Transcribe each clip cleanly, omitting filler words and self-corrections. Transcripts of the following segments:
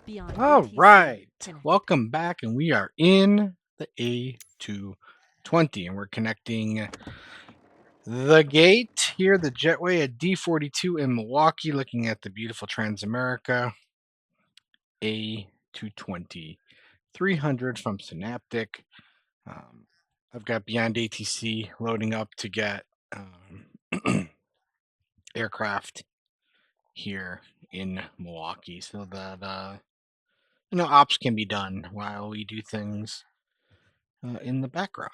beyond All ATC right, connected. welcome back, and we are in the A220, and we're connecting the gate here, the Jetway at D42 in Milwaukee, looking at the beautiful Transamerica A220-300 from Synaptic. Um, I've got Beyond ATC loading up to get aircraft here in Milwaukee, so that ops can be done while we do things in the background.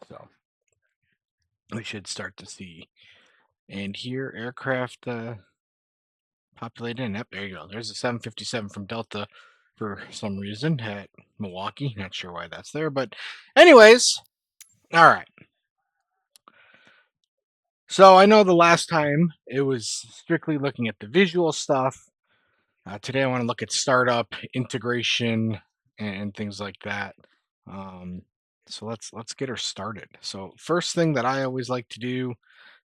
So we should start to see. And here, aircraft populated. And yep, there you go. There's a 757 from Delta for some reason at Milwaukee. Not sure why that's there, but anyways, all right. So I know the last time it was strictly looking at the visual stuff. Today I want to look at startup, integration, and things like that. Um, so let's get her started. So first thing that I always like to do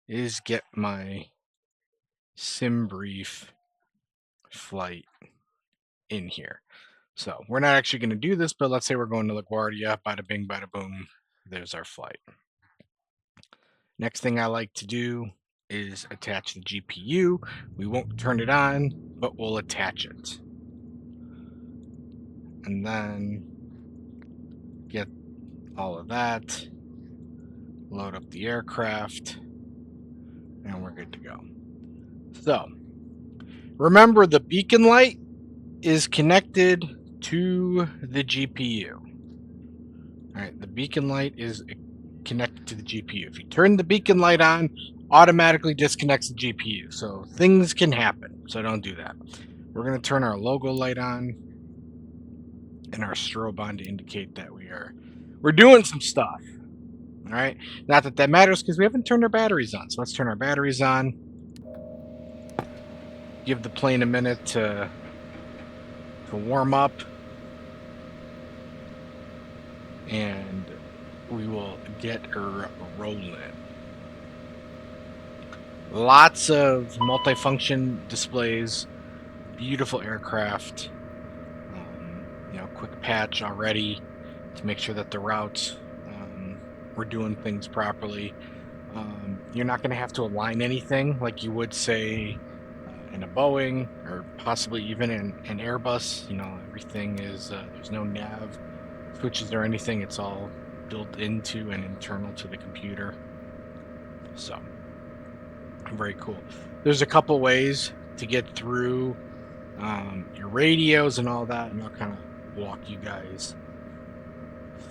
is get my Simbrief flight in here. So we're not actually going to do this, but let's say we're going to LaGuardia, bada bing, bada boom. There's our flight. Next thing I like to do is attach the GPU. We won't turn it on, but we'll attach it. And then get all of that, load up the aircraft, and we're good to go. So remember, the beacon light is connected to the GPU. All right, the beacon light is connected to the GPU. If you turn the beacon light on, automatically disconnects the GPU. So things can happen. So don't do that. We're going to turn our logo light on and our strobe on to indicate that we're doing some stuff. All right. Not that that matters because we haven't turned our batteries on. So let's turn our batteries on. Give the plane a minute to warm up. And we will get her rolling. Lots of multifunction displays, beautiful aircraft. Quick patch already to make sure that the routes we're doing things properly. You're not going to have to align anything like you would say in a Boeing or possibly even an Airbus. Everything is there's no nav switches or anything. It's all built into and internal to the computer. So very cool. There's a couple ways to get through your radios and all that, and I'll kind of walk you guys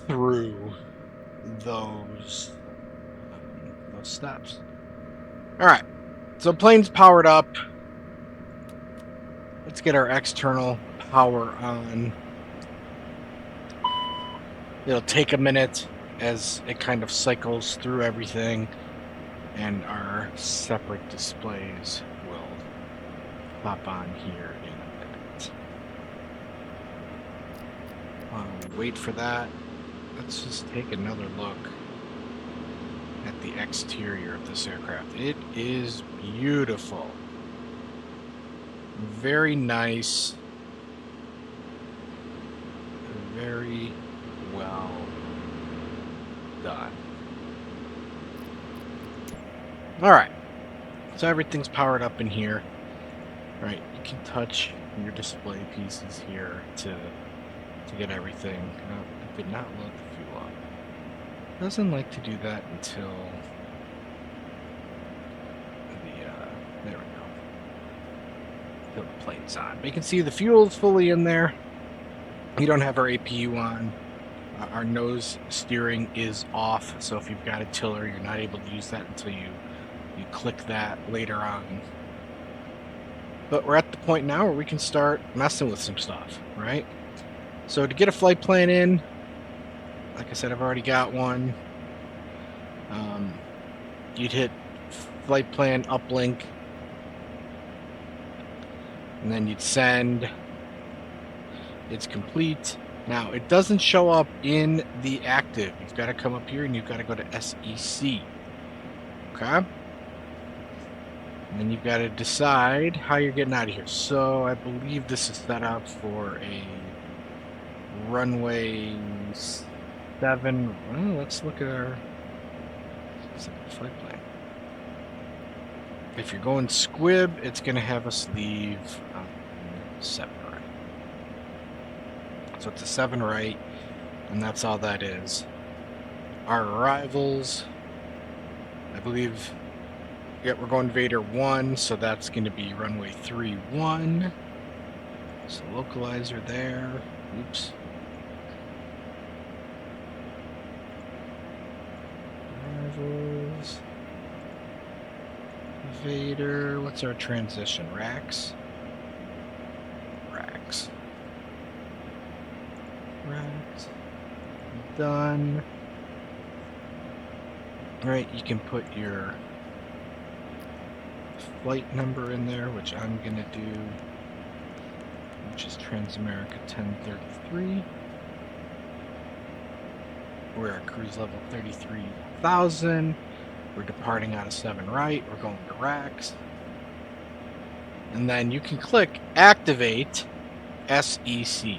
through those steps. All right, so plane's powered up. Let's get our external power on. It'll take a minute as it kind of cycles through everything, and our separate displays will pop on here in a minute. While we wait for that, let's just take another look at the exterior of this aircraft. It is beautiful. Very nice. Very well done. All right. So everything's powered up in here. All right, you can touch your display pieces here to get everything. It did not load the fuel up. It doesn't like to do that until there we go. Until the plane's on. But you can see the fuel's fully in there. You don't have our APU on. Our nose steering is off, so if you've got a tiller, you're not able to use that until you click that later on. But we're at the point now where we can start messing with some stuff, right? So to get a flight plan in, like I said, I've already got one. You'd hit flight plan uplink, and then you'd send. It's complete. Now, it doesn't show up in the active. You've got to come up here and you've got to go to SEC. Okay? And then you've got to decide how you're getting out of here. So I believe this is set up for a runway 7. Well, let's look at the flight plan. If you're going squib, it's going to have us leave 7 right. So it's a 7 right, and that's all that is. Our arrivals, I believe, yeah, we're going Vader 1, so that's going to be runway 31. So localizer there. Oops. Arrivals. Vader. What's our transition? Racks? Racks. Racks. Done. Alright, you can put your flight number in there, which I'm going to do, which is Transamerica 1033. We're at cruise level 33,000. We're departing out of 7 right. We're going to racks. And then you can click activate SEC.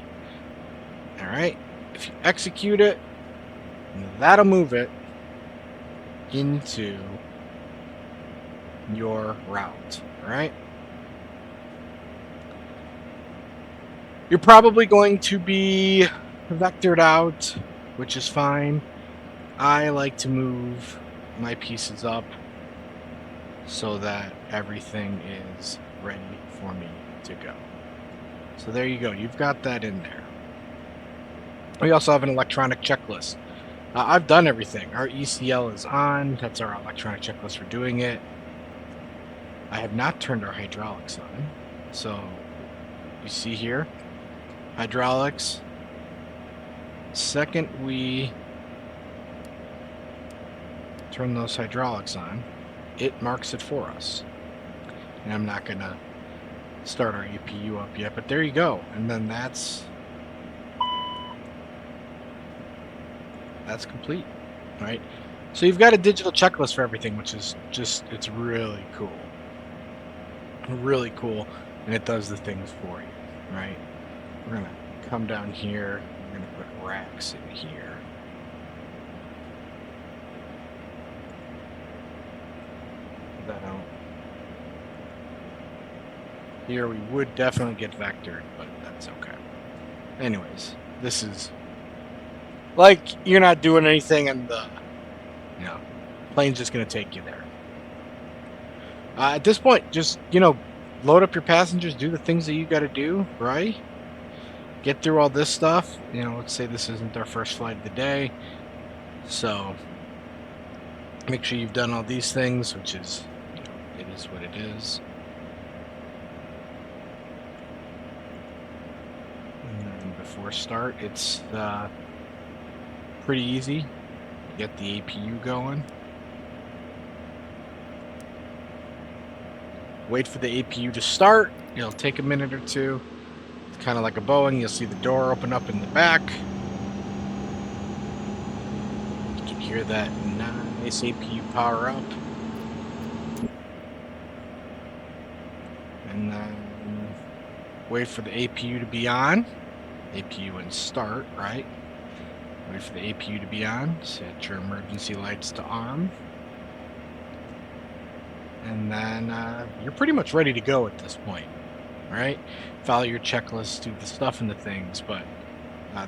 All right. If you execute it, that'll move it into your route. All right. You're probably going to be vectored out, which is fine. I like to move my pieces up so that everything is ready for me to go. So there you go. You've got that in there. We also have an electronic checklist. I've done everything. Our ECL is on. That's our electronic checklist for doing it. I have not turned our hydraulics on. So you see here, hydraulics. Second we turn those hydraulics on, it marks it for us. And I'm not going to start our APU up yet, but there you go. And then that's complete, right? So you've got a digital checklist for everything, which is just, it's really cool. Really cool. And it does the things for you, right? We're going to come down here. We're going to put racks in here. That out. Here we would definitely get vectored, but that's okay. Anyways, this is like you're not doing anything, and the plane's just gonna take you there. At this point, just load up your passengers, do the things that you got to do, right? Get through all this stuff. Let's say this isn't our first flight of the day, so make sure you've done all these things, which is, it is what it is. And then before start, it's pretty easy. Get the APU going. Wait for the APU to start. It'll take a minute or two. It's kind of like a Boeing. You'll see the door open up in the back. You can hear that nice APU power up. And then wait for the APU to be on. APU and start, right? Wait for the APU to be on. Set your emergency lights to arm. And then you're pretty much ready to go at this point, right? Follow your checklist, do the stuff and the things, but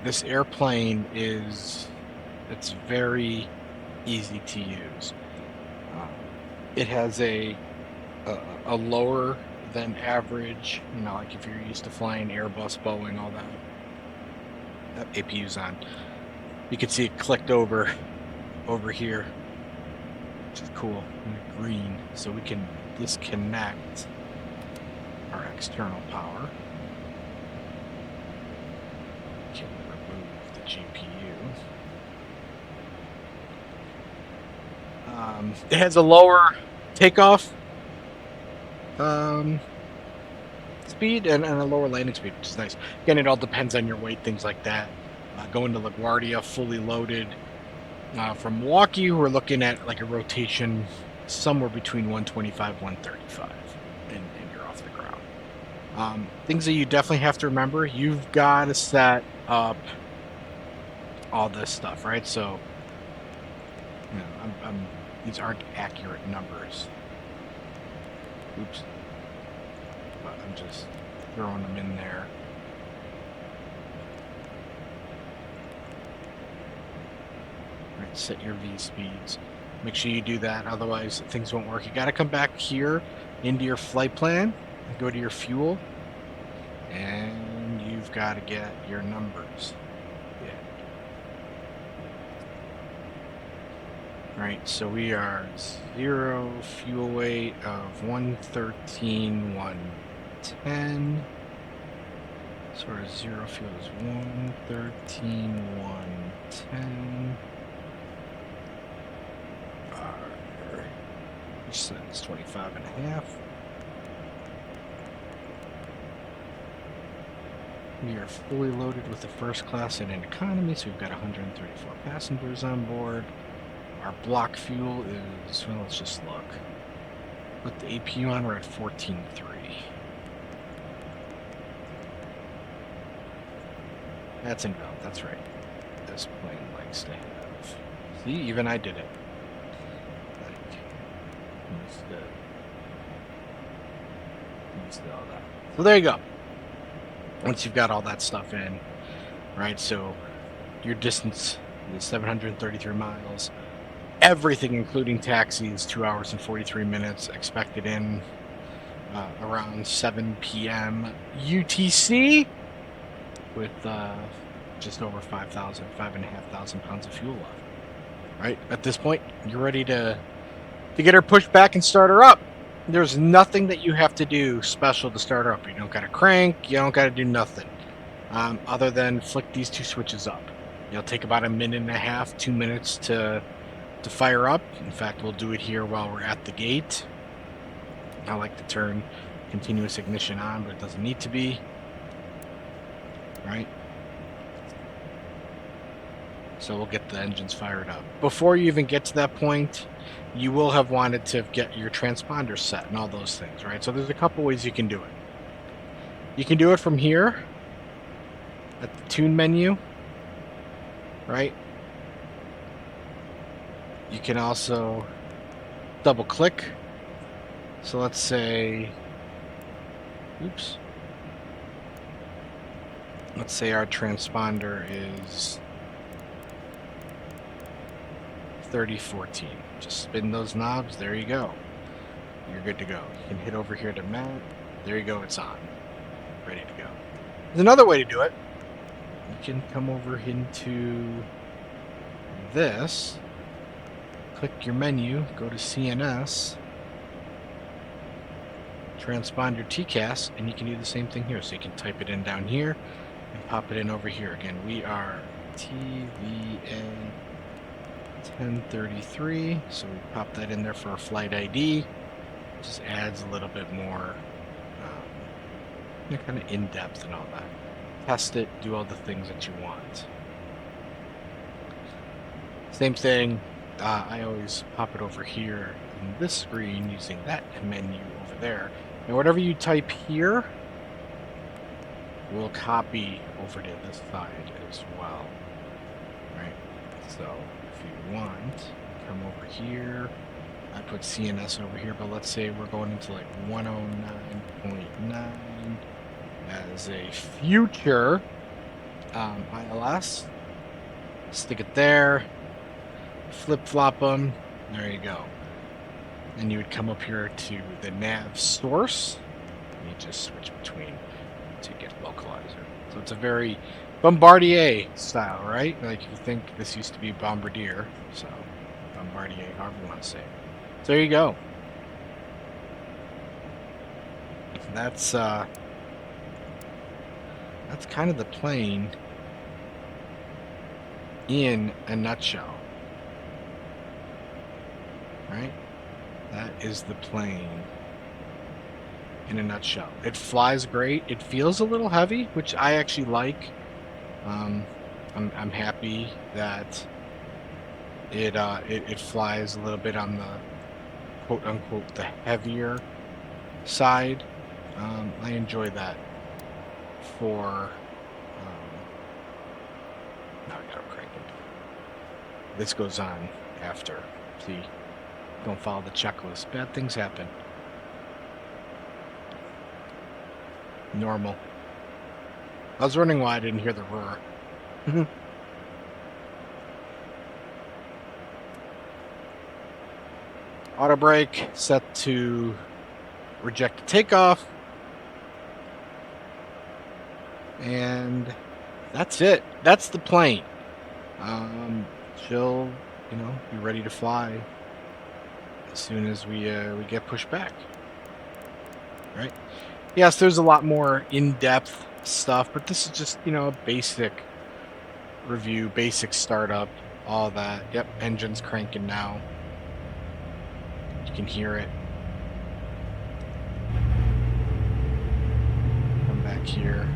this airplane it's very easy to use. It has a lower than average, like if you're used to flying Airbus, Boeing, all that APU's on. You can see it clicked over here, which is cool, green, so we can disconnect our external power. We can remove the GPU. It has a lower takeoff speed and a lower landing speed, which is nice. Again, it all depends on your weight, things like that. Going to LaGuardia fully loaded from Milwaukee, we're looking at like a rotation somewhere between 125, 135, and you're off the ground. Things that you definitely have to remember, you've got to set up all this stuff, right? So, these aren't accurate numbers. Oops. But I'm just throwing them in there. Right, set your V speeds. Make sure you do that, otherwise things won't work. You got to come back here into your flight plan and go to your fuel, and you've got to get your numbers. Right, so we are 0 fuel weight of 113, 110. Sort of 0 fuel is 113, 110. It's 25 and a half. We are fully loaded with the first class and in economy, so we've got 134 passengers on board. Our block fuel is, well, let's just look. Put the APU on, we're at 14.3. That's invalid, that's right. This plane likes to have. See, even I did it. All that. So there you go. Once you've got all that stuff in, right? So your distance is 733 miles. Everything, including taxis, 2 hours and 43 minutes. Expected in around 7 p.m. UTC with just over 5,500 pounds of fuel left. Right at this point, you're ready to get her pushed back and start her up. There's nothing that you have to do special to start her up. You don't got to crank. You don't got to do nothing other than flick these two switches up. It'll take about 1.5 minutes, 2 minutes to fire up. In fact, we'll do it here while we're at the gate. I like to turn continuous ignition on, but it doesn't need to be. Right? So we'll get the engines fired up. Before you even get to that point, you will have wanted to get your transponder set and all those things, right? So there's a couple ways you can do it. You can do it from here at the tune menu, right? You can also double click. So let's say, oops. Let's say our transponder is 3014. Just spin those knobs. There you go. You're good to go. You can hit over here to mount. There you go. It's on. Ready to go. There's another way to do it. You can come over into this. Click your menu. Go to CNS. Transponder TCAS. And you can do the same thing here. So you can type it in down here and pop it in over here. Again, we are TVA 1033, so we pop that in there for a flight ID. Just adds a little bit more kind of in-depth and all that. Test it, do all the things that you want. Same thing, I always pop it over here in this screen using that menu over there. And whatever you type here will copy over to this side as well. Right? So you want, come over here. I put CNS over here, but let's say we're going into like 109.9 as a future ILS. Stick it there, flip-flop them, there you go. And you would come up here to the nav source, and you just switch between to get localizer. So it's a very Bombardier style, right? Like you think this used to be Bombardier, so Bombardier, however you want to say it. So there you go. That's kind of the plane in a nutshell, right? That is the plane in a nutshell. It flies great. It feels a little heavy, which I actually like. I'm happy that it flies a little bit on quote unquote the heavier side. I enjoy that for now I gotta crank it. This goes on after. See, don't follow the checklist. Bad things happen. Normal. I was wondering why I didn't hear the roar. Auto brake set to reject the takeoff. And that's it. That's the plane. She'll, be ready to fly as soon as we get pushed back. Right? Yes, there's a lot more in-depth stuff, but this is just, a basic review, basic startup, all that. Yep, engine's cranking now. You can hear it. Come back here.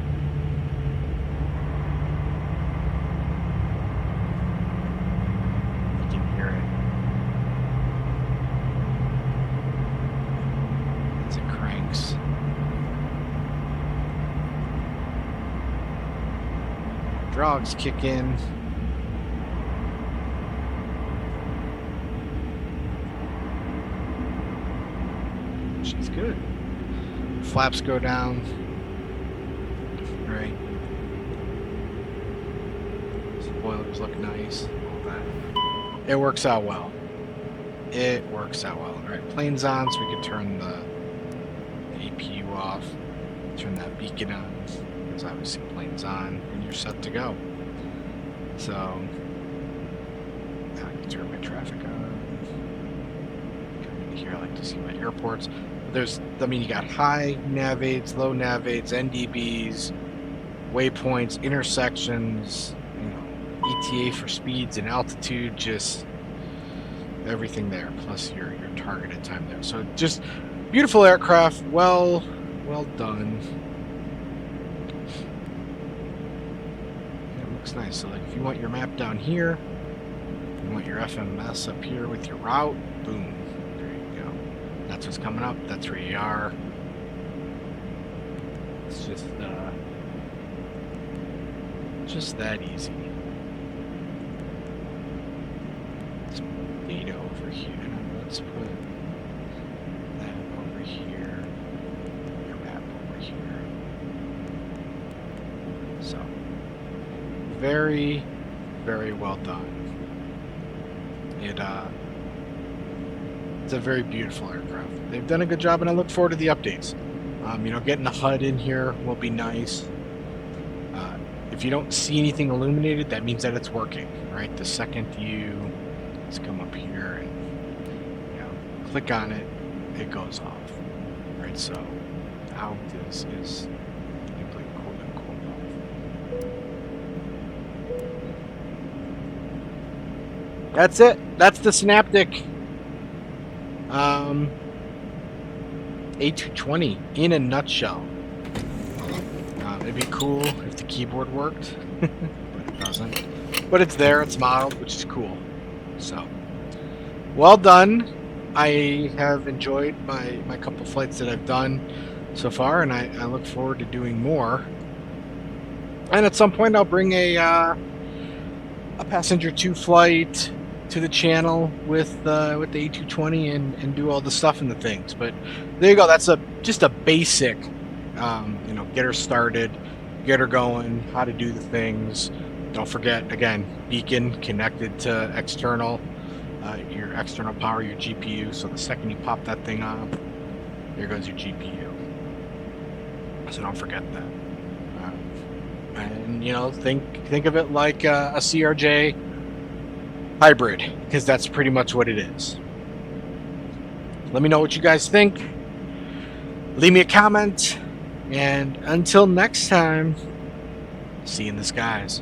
You can hear it as it cranks. Hydraulics kick in. She's good. Flaps go down. Right. Spoilers look nice. All that. It works out well. It works out well. All right, plane's on, so we can turn the APU off. Turn that beacon on. Because obviously plane's on, and you're set to go. So now I can turn my traffic on. Here I like to see my airports. You got high nav aids, low nav aids, NDBs, waypoints, intersections, ETA for speeds and altitude, just everything there, plus your targeted time there. So just beautiful aircraft, well done. It looks nice. So like if you want your map down here, you want your FMS up here with your route, boom. That's what's coming up. That's where you are. It's just that easy. Let's put data over here. Let's put that over here. Your map over here. So, very, very well done. It's a very beautiful aircraft. They've done a good job, and I look forward to the updates. Getting the HUD in here will be nice. If you don't see anything illuminated, that means that it's working, right? The second let's come up here and click on it, it goes off, right? So out is simply quote unquote off. That's it. That's the Synaptic A220 in a nutshell. It'd be cool if the keyboard worked, but it doesn't. But it's there, it's modeled, which is cool. So, well done. I have enjoyed my couple flights that I've done so far, and I look forward to doing more. And at some point, I'll bring a passenger 2 flight to the channel with the A220 and do all the stuff and the things. But there you go. That's just a basic, get her started, get her going, how to do the things. Don't forget, again, beacon connected to external, your external power, your GPU. So the second you pop that thing on, there goes your GPU. So don't forget that. And think of it like a CRJ hybrid, because that's pretty much what it is. Let me know what you guys think. Leave me a comment. And until next time, see you in the skies.